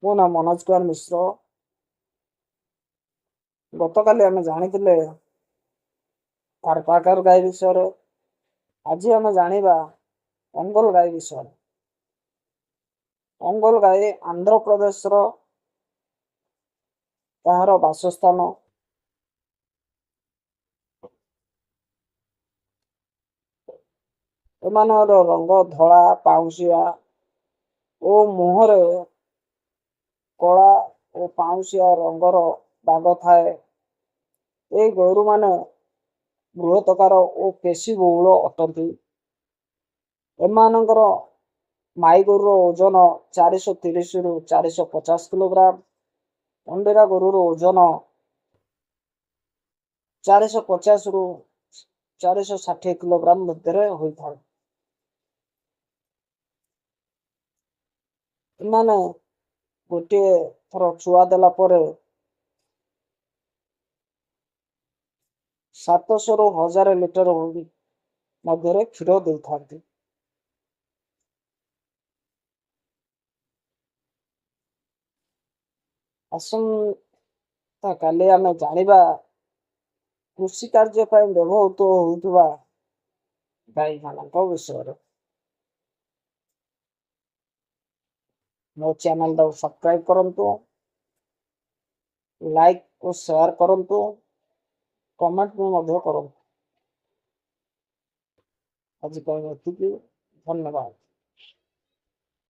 मो ना मनोज कुमार मिश्र। गतकाली आम जानी थारपाकर गाई विषय। आज आम जाना अंगल गाई विषय। अंगल गाई आंध्र प्रदेश तार बासस्थान। एमान रंग धला पाउसिया और मुहर कला और पाउसिया रंगर दाग थाए। ये गोरु माने बृहत्कार और पेशी बहुल अटंती। एमानकर माई गोरु ओजन 430 रु 450 किलोग्राम। अंडेरा गोरु ओजन 450 रु 460 किलोग्राम मध्य होता है। एमाने गोटे थर छुआ देला परे 700 रु 1000 लिटर मध्य क्षीर दे था। आसंता काली आम जानिबा कृषि कार्य व्यवहृत होउथुबा गाई मानक विषय। मो चैनल को सब्सक्राइब करंतु, लाइक और शेयर करंतु, कमेंट में मध्य करंतु। आज धन्यवाद।